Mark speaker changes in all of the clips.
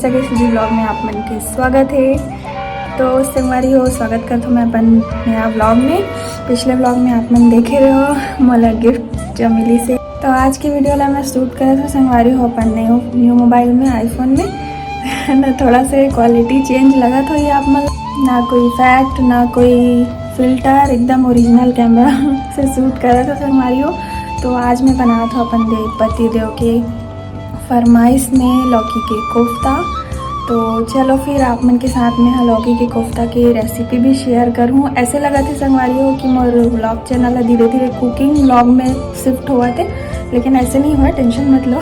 Speaker 1: सके सूजी ब्लॉग में आप मन के स्वागत है। तो संगवारी हो स्वागत करता हूँ मैं अपन नया ब्लॉग में। पिछले ब्लॉग में आप मन देखे रहो मोला गिफ्ट जो मिली से। तो आज की वीडियो ला मैं शूट करे था संगवारी हो अपन न्यू मोबाइल में आईफोन में ना थोड़ा से क्वालिटी चेंज लगा था ये आप मन, ना कोई इफेक्ट ना कोई फिल्टर, एकदम ओरिजिनल कैमरा से शूट करा था संगवारी हो। तो आज मैं बनाया था अपन पति देव के फरमाइश में लौकी के कोफ्ता। तो चलो फिर आप मन के साथ में लौकी के कोफ्ता की रेसिपी भी शेयर करूँ। ऐसे लगा थे संगवारी हो कि मोर ब्लॉग चैनल धीरे धीरे कुकिंग ब्लॉग में शिफ्ट हुआ थे, लेकिन ऐसे नहीं हुआ, टेंशन मत लो।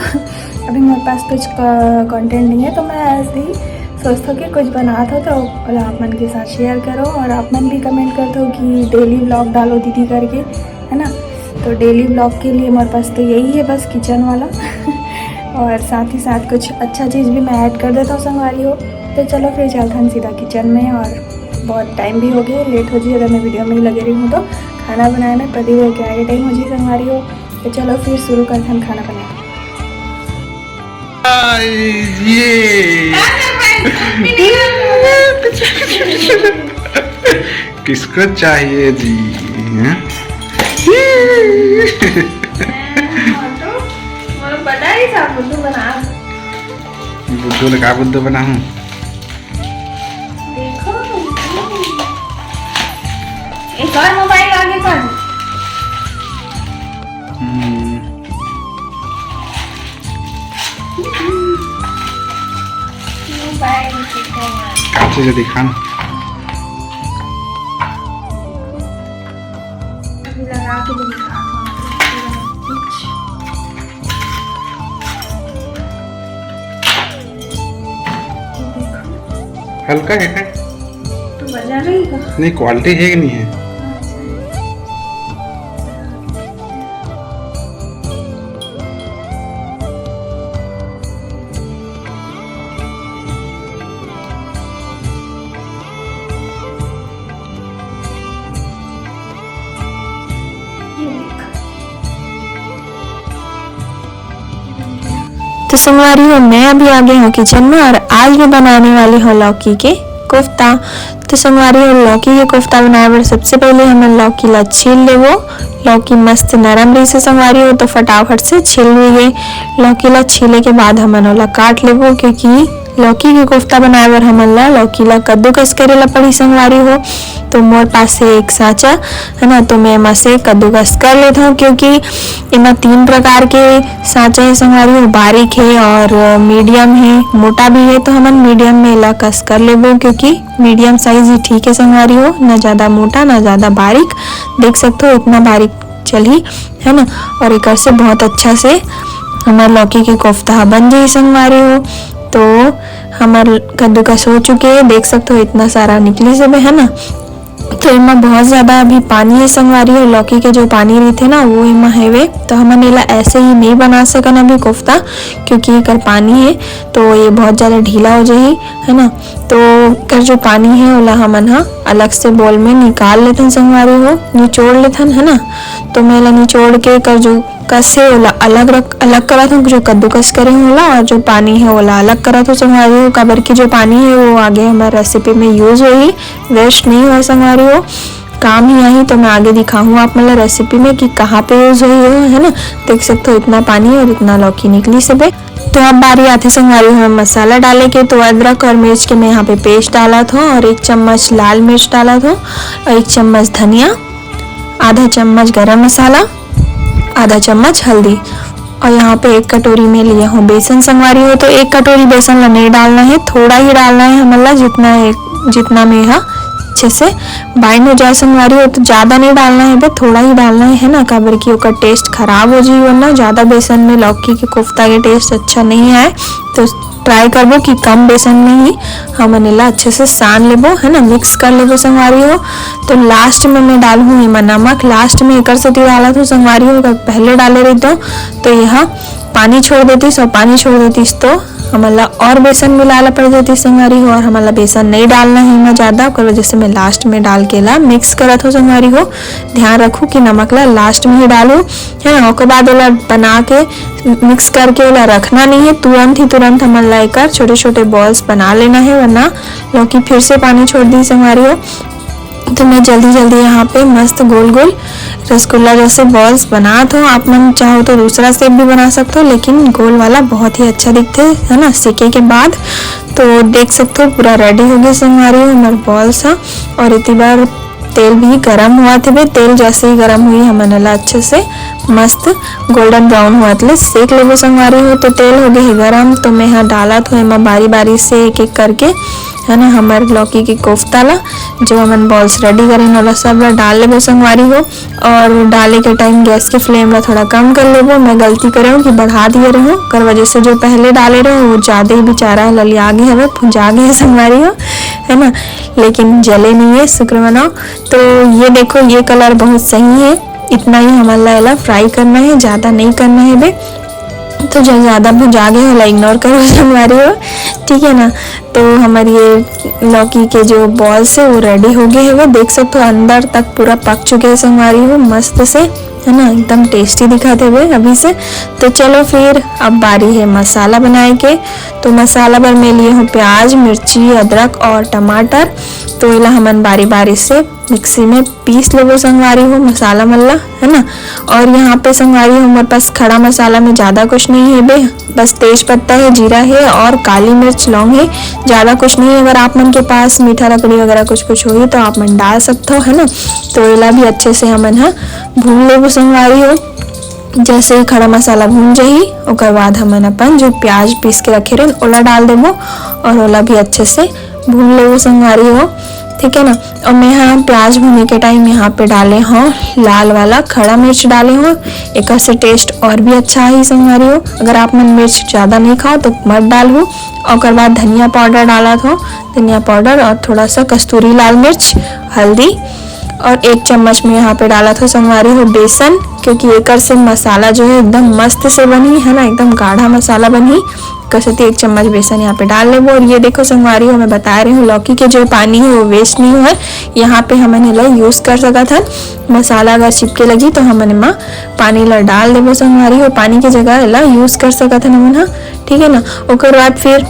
Speaker 1: अभी मेरे पास कुछ कंटेंट नहीं है, तो मैं ऐसे ही सोचता हूँ कि कुछ बना था तो आप मन के साथ शेयर करो। और आप मन भी कमेंट करते हो कि डेली ब्लॉग डालो दीदी करके, है ना। तो डेली ब्लॉग के लिए मेरे पास तो यही है बस, किचन वाला और साथ ही साथ कुछ अच्छा चीज़ भी मैं ऐड कर देता हूँ संगवारी हो। तो चलो फिर चलते हैं सीधा किचन में, और बहुत टाइम भी हो गया, लेट हो जाए अगर मैं वीडियो में ही लगे रही हूँ। तो खाना बनाने में प्रदीप हो के आगे टाइम हो जाए संगवारी हो। तो चलो फिर शुरू करते हैं खाना बनाना।
Speaker 2: किसको चाहिए जी? बुद्धू लगा बुद्धू बना हूँ।
Speaker 1: देखो एक और मोबाइल आगे कर।
Speaker 2: अच्छे से दिखा ना।
Speaker 1: लगा के दिखा
Speaker 2: हल्का है
Speaker 1: तो बजा रही है।
Speaker 2: नहीं, क्वालिटी है कि नहीं है?
Speaker 3: तो संगवारी हो मैं अभी आ गई हूँ किचन में, और आज मैं बनाने वाली हूँ लौकी के कोफ्ता। तो संगवारी हो लौकी के कोफ्ता बनाए बार सबसे पहले हमें लौकी ला छील लेवो। लौकी मस्त नरम रही से संगवारी हो, तो फटाफट से छील लिए। लौकी ला छीले के बाद हमन ओला काट लेवो, क्योंकि लौकी के कोफ्ता बनाए बार हमन ला लौकी ला कद्दूकस करे ला पड़ी संगवारी हो। तो मोर पास से एक साँचा है ना, तो मैं एमा से कद्दूकस कर लेता हूँ, क्योंकि एमा 3 प्रकार के साँचा है संगवारी हो, बारीक है और मीडियम है, मोटा भी है। तो हमन मीडियम में ला कस कर लेबो, क्योंकि मीडियम साइज ही ठीक है संगवारी हो, ना ज़्यादा मोटा ना ज़्यादा बारीक। देख सकते हो इतना बारीक चली है ना। और एक से बहुत अच्छा से हमारे लौकी के कोफ्ता बन जाए संगवारी हो। तो हमारे कद्दूकस हो चुके हैं, देख सकते हो इतना सारा निकली सब है ना। तो इमा बहुत ज़्यादा अभी पानी है संगवारी हो, लौकी के जो पानी रहते ना वो इमा है वे। तो हमन एला ऐसे ही नहीं बना सकन अभी कोफ्ता, क्योंकि ये कर पानी है तो ये बहुत ज़्यादा ढीला हो जाए है ना। तो कर जो पानी है ओला हमन अलग से बोल में निकाल लेथन संगवारी हो, निचोड़ लेथन है ना। तो मैं ला निचोड़ के कर जो कस है ओला अलग करत हूँ, जो कद्दूकस करे होला, और जो पानी है ओला अलग करत हूँ संगवारी हो। काबर की जो पानी है वो आगे हमारे रेसिपी में यूज होगी, वेस्ट नहीं हो संगवारी हो, काम ही आई। तो मैं आगे दिखाऊँ आप मतलब रेसिपी में कि कहाँ पे यूज हुई हो है ना। देख सकते हो इतना पानी और इतना लौकी निकली सब है। तो अब बारी आती संगवारी हो मसाला डाले के। तो अदरक और मिर्च के मैं यहाँ पे पेस्ट डाला था, और 1 चम्मच लाल मिर्च डाला था, और 1 चम्मच धनिया, आधा चम्मच गरम मसाला, आधा चम्मच हल्दी, और यहाँ पे 1 कटोरी में लिया हूँ बेसन संगवारी हो। तो 1 कटोरी बेसन ला नहीं डालना है, थोड़ा ही डालना है हमला, जितना में अच्छे से बाइंड हो जाए संगवारी हो। तो ज़्यादा नहीं डालना है, बस थोड़ा ही डालना है ना, काबर की ओकर टेस्ट खराब हो जाए वरना ज़्यादा बेसन में लौकी के कोफ्ता के टेस्ट अच्छा नहीं आए। तो ट्राई करबो कि कम बेसन में ही हमन एला अच्छे से सान लेबो है ना, मिक्स कर लेबो संगवारी हो। तो लास्ट में मैं डालूँ एमा नमक, लास्ट में एक डाला तो संगवारी हो, पहले डाले रही तो यहाँ पानी छोड़ देतीस और पानी छोड़ देतीस तो हमारा और बेसन मिलाला पड़ जाती संगवारी हो, और हमारा बेसन नहीं डालना है में ज़्यादा, और वजह से मैं लास्ट में डाल के ला मिक्स करत हो संगवारी हो। ध्यान रखूँ कि नमक ला लास्ट में ही डालूँ है ना। उसके बाद ओला बना के मिक्स करके ओला रखना नहीं है, तुरंत ही तुरंत हमारा लाकर छोटे छोटे बॉल्स बना लेना है, वरना लौकी फिर से पानी छोड़ दी संगवारी हो। तो मैं जल्दी जल्दी यहाँ पे मस्त गोल गोल रसगुल्ला जैसे बॉल्स बनात हो। आप मन चाहो तो दूसरा शेप भी बना सकते हो, लेकिन गोल वाला बहुत ही अच्छा दिखते है ना सेके के बाद। तो देख सकते हो पूरा रेडी हो गया संगवारी हो हमारे बॉल्स। और इतनी बार तेल भी गरम हुआ थे, तेल जैसे ही गरम हुई हमने ला अच्छे से मस्त गोल्डन ब्राउन हुआ थे सेक लेबो संगवारी हो। तो तेल हो गए गरम, तो मैं यहाँ डाला तो एमा बारी बारी से एक एक करके है ना हमारे लौकी की कोफ्ता ला जो हमन बॉल्स रेडी करें वाला सब ला डाल लेबो संगवारी हो। और डाले के टाइम गैस की फ्लेम ला थोड़ा कम कर लेबो। मैं गलती करे हूँ कि बढ़ा दिए रहूँ, कर वजह से जो पहले डाले रहो वो ज़्यादा ही बेचारा ललिया गए हमें भुंजा गए संगवारी हो है ना, लेकिन जले नहीं है, शुक्र मनाओ। तो ये देखो ये कलर बहुत सही है, इतना ही हमारा फ्राई करना है, ज़्यादा नहीं करना है बे। तो जो ज़्यादा भुजा गए वाला इग्नोर करो संगवारी हो, ठीक है ना। तो हमारी ये लौकी के जो बॉल्स है वो रेडी हो गए हैं, वो देख सकते हो अंदर तक पूरा पक चुके हैं संगवारी हो मस्त से है ना, एकदम टेस्टी दिखाते हुए अभी से। तो चलो फिर अब बारी है मसाला बनाए के। तो मसाला पर मैं लिए हूँ प्याज, मिर्ची, अदरक और टमाटर। तो इला हमन बारी बारी से मिक्सी में पीस लेबो संगवारी हो मसाला मल्ला है ना। और यहाँ पे संगवारी हो हमारे पास खड़ा मसाला में ज़्यादा कुछ नहीं है बे, बस तेज पत्ता है, जीरा है और काली मिर्च लौंग है, ज़्यादा कुछ नहीं है। अगर आप मन के पास मीठा लकड़ी वगैरह कुछ हो तो आप मन डाल सकते हो है ना। तो इला भी अच्छे से हमन हाँ भून लेबो संगवारी हो। जैसे ही खड़ा मसाला भून जाही उसके बाद हमन अपन जो प्याज पीस के रखे रहे ओला डाल देबो और ओला भी अच्छे से भून लेबो संगवारी हो, ठीक है ना। और मैं यहाँ प्याज भूनने के टाइम यहाँ पे डाले हो लाल वाला खड़ा मिर्च डाले हो, एक से टेस्ट और भी अच्छा ही संगवारी हो। अगर आप मन मिर्च ज़्यादा नहीं खाओ तो मत डालो। और उसके बाद धनिया पाउडर डाला था, धनिया पाउडर और थोड़ा सा कस्तूरी लाल मिर्च, हल्दी और 1 चम्मच में यहाँ पे डाला था संगवारी हो बेसन, क्योंकि एक से मसाला जो है एकदम मस्त से बनी है ना, एकदम गाढ़ा मसाला बनी। कैसे 1 चम्मच बेसन यहाँ पे डाल लेबो। और ये देखो संगवारी हो मैं बता रही हूँ लौकी के जो पानी है वो वेस्ट नहीं हुआ, यहाँ पे हमने ला यूज कर सका था। मसाला अगर चिपके लगी तो हमने माँ पानी ला डाल देबो संगवारी हो, पानी की जगह ला यूज कर सका था हमन हाँ, ठीक है ना। उसके बाद फिर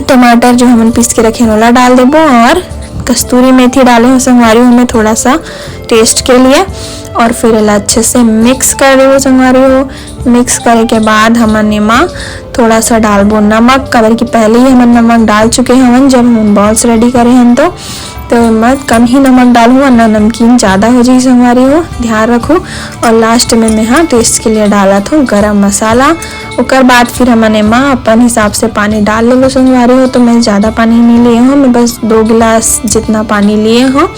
Speaker 3: टमाटर जो हमन पीस के रखे ओला डाल देबो और कस्तूरी मेथी डाले हो संगवारी हो में थोड़ा सा टेस्ट के लिए। और फिर इला अच्छे से मिक्स कर देबो संगवारी हो। मिक्स करे के बाद हमन माँ थोड़ा सा डालबो नमक, कबर की पहले ही हमन नमक डाल चुके हैं जब हम बॉल्स रेडी करे हैं। तो मत कम ही नमक डालूँ वरना नमकीन ज़्यादा हो जाए संगवारी हो, ध्यान रखो। और लास्ट में मैं हाँ टेस्ट के लिए डाला था गरम मसाला। उसके बाद फिर हमने माँ अपन हिसाब से पानी डाल ले लो संगवारी हो। तो मैं ज़्यादा पानी नहीं लिए हूँ, मैं बस 2 गिलास जितना पानी लिए हूँ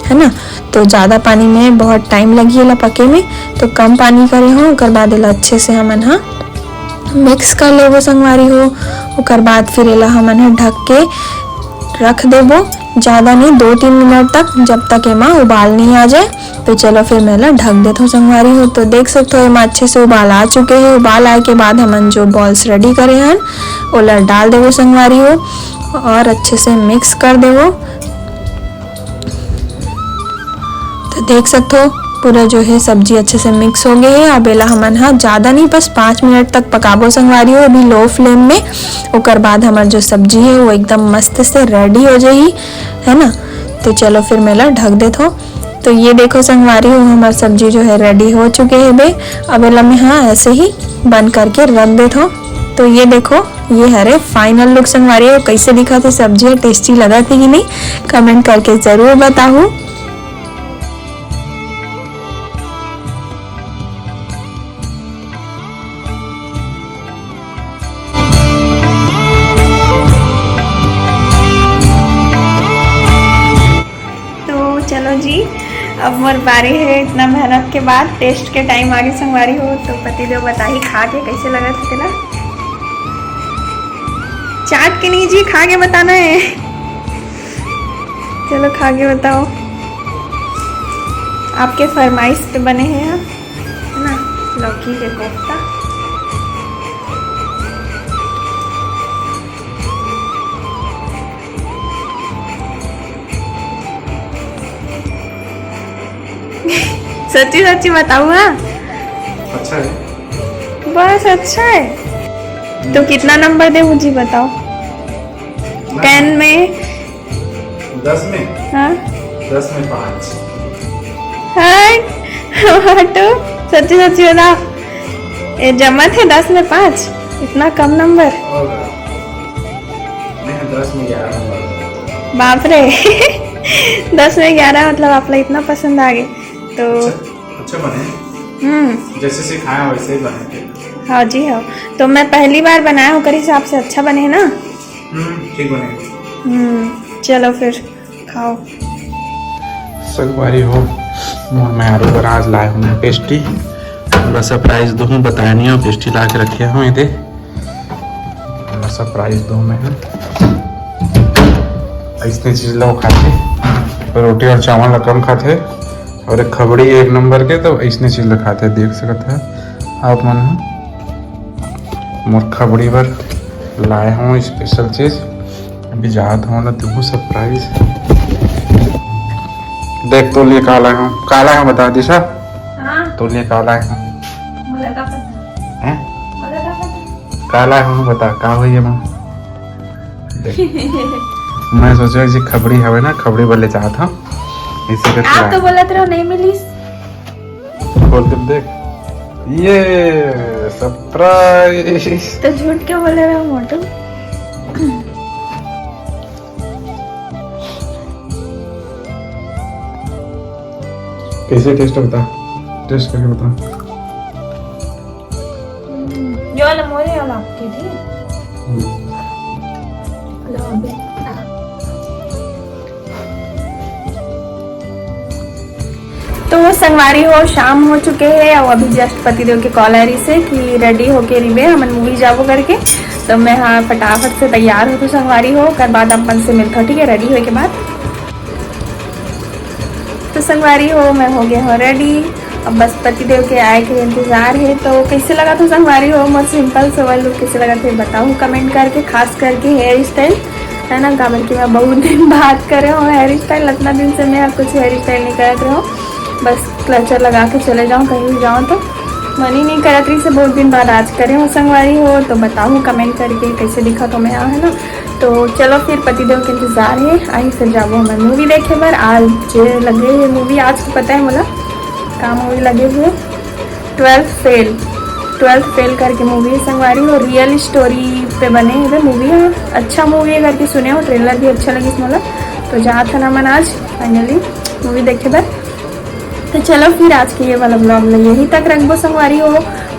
Speaker 3: है ना। तो ज़्यादा पानी में बहुत टाइम लगी ला पके में, तो कम पानी करे हो। उसके बाद इला अच्छे से हमन हाँ मिक्स कर लेबो संगवारी हो। उसके बाद फिर इला हमन ढक के रख देबो, ज़्यादा नहीं 2-3 मिनट तक, जब तक एमा उबाल नहीं आ जाए। तो चलो फिर मैं ला ढक देता हूँ संगवारी हो। तो देख सकते हो एमा अच्छे से उबाल आ चुके हैं। उबाल आए के बाद हमन जो बॉल्स रेडी करे हैं ओला डाल देबो संगवारी हो और अच्छे से मिक्स कर देबो। तो देख सकते हो पूरा जो है सब्जी अच्छे से मिक्स हो गई है। अब एला हमन हाँ ज़्यादा नहीं बस 5 मिनट तक पकाबो संगवारी हो अभी लो फ्लेम में। उसके बाद हमार जो सब्जी है वो एकदम मस्त से रेडी हो जाएगी है ना। तो चलो फिर मैं ला ढक देता हूँ। तो ये देखो संगवारी हो हमारी सब्जी जो है रेडी हो चुके हैं बे। अब एला मैं हाँ ऐसे ही बंद करके रख देता हूँ। तो ये देखो ये हरे फाइनल लुक संगवारी हो कैसे दिखा थे सब्जी, टेस्टी लगा थी कि नहीं कमेंट करके ज़रूर बताओ।
Speaker 1: चलो जी अब मोर बारी है, इतना मेहनत के बाद टेस्ट के टाइम आगे संगवारी हो। तो पतिदेव बता ही खा के कैसे लगा था तेरा, चाट के नहीं जी खा के बताना है। चलो खा के बताओ, आपके फरमाइश पे बने हैं है ना लौकी के कोफ्ता। सच्ची सच्ची बताओ। हाँ
Speaker 2: अच्छा है।
Speaker 1: बस अच्छा है। तो कितना नंबर दे मुझे बताओ। 10 में
Speaker 2: 10 में।
Speaker 1: हाँ
Speaker 2: 10 में 5।
Speaker 1: तो सच्ची सच्ची बताओ। ये जमत है 10 में 5, इतना कम नंबर।
Speaker 2: और नहीं 10 में 11 नंबर।
Speaker 1: बाप रे 10 में 11 मतलब आपला इतना पसंद आ गए तो।
Speaker 2: अच्छा बने, जैसे सिखाया वैसे ही बने थे।
Speaker 1: हाँ जी हाँ। तो मैं पहली बार बनाया हूँ, कर हिसाब से अच्छा बने ना।
Speaker 2: ठीक बने।
Speaker 1: चलो फिर खाओ।
Speaker 2: संगवारी हो मोर मैं आलू पर आज लाए हूँ पेस्ट्री। पूरा सरप्राइज दूँ, बताया नहीं हो पेस्ट्री ला के रखे हूँ ये। सरप्राइज दूँ मैं ऐसने चीज लोग खाते, रोटी और चावल कम खाते और एक खबड़ी 1 नंबर के, तो ऐसने चीज खाते देख सकते हैं आप मन। मोर खबड़ी पर लाए हूँ स्पेशल चीज, अभी जात हूँ ना दूँ सरप्राइज। देख तो लिए काला हूँ, काला है बता दिशा।
Speaker 1: हाँ
Speaker 2: तो लिए काला है
Speaker 1: मुझे का पता
Speaker 2: हैं?
Speaker 1: मुझे का पता।
Speaker 2: काला हूँ बता का हुई है माँ। मैं सोचा जी खबड़ी हवे ना, खबड़ी वाले चाहता हूँ इसी का
Speaker 1: आप तो बोला रहो नहीं मिली।
Speaker 2: खोल के देख, ये सरप्राइज।
Speaker 1: तो झूठ क्यों बोले रहे हो मोटू।
Speaker 2: कैसे टेस्ट बता, टेस्ट करके बता।
Speaker 1: ये वाला मोरे वाला आपके थी। लो अभी। तो संगवारी हो शाम हो चुके हैं और अभी जस्ट पतिदेव के कॉल आ रही से कि रेडी होके रिबे हमन मूवी जाबो करके। तो मैं हाँ फटाफट से तैयार हो तो संगवारी हो कर बाद अपन से मिलता, ठीक है रेडी होए के बाद। तो संगवारी हो मैं हो गया हो रेडी, अब बस पतिदेव के आए के इंतजार है। तो कैसे लगा तो संगवारी हो मोर सिंपल सवाल लुक कैसे लगा थे बताऊँ कमेंट करके। खास करके हेयर स्टाइल है ना, काबर कि मैं बहुत दिन बात कर रहा हूँ हेयर स्टाइल, इतना दिन से मैं कुछ हेयर स्टाइल नहीं कर रहा हूँ। बस क्लचर लगा के चले जाऊँ कहीं भी जाऊँ तो मन ही नहीं करत रही से बहुत दिन बाद आज करे हो संगवारी हो। तो बताऊँ कमेंट करके कैसे दिखा तो मैं यहाँ है ना। तो चलो फिर पतिदेव के इंतजार है, आई फिर जाबो हमें मूवी देखे बार। आज लगे हुए मूवी, आज तो पता है मोला का मूवी लगे हुए 12th फेल करके मूवी है संगवारी हो। रियल स्टोरी पे बने हुए मूवी है, अच्छा मूवी है करके सुने हो, ट्रेलर भी अच्छा लगी मोला। तो जहाँ था ना मन आज फाइनली मूवी देखे बार। तो चलो फिर आज के ये वाला ब्लॉग में यहीं तक रखबो संगवारी हो।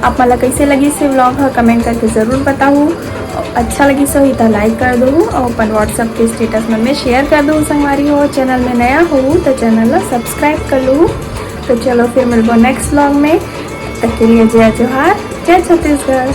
Speaker 1: आप मला कैसे लगी से ब्लॉग है कमेंट करके ज़रूर बताऊँ। अच्छा लगी सो ही तो लाइक कर दो और अपन व्हाट्सएप के स्टेटस में शेयर कर दूँ संगवारी हो। चैनल में नया हो तो चैनल सब्सक्राइब कर लूँ। तो चलो फिर मिलबो नेक्स्ट ब्लॉग में, तब तक के लिए जय जोहार, जय छत्तीसगढ़।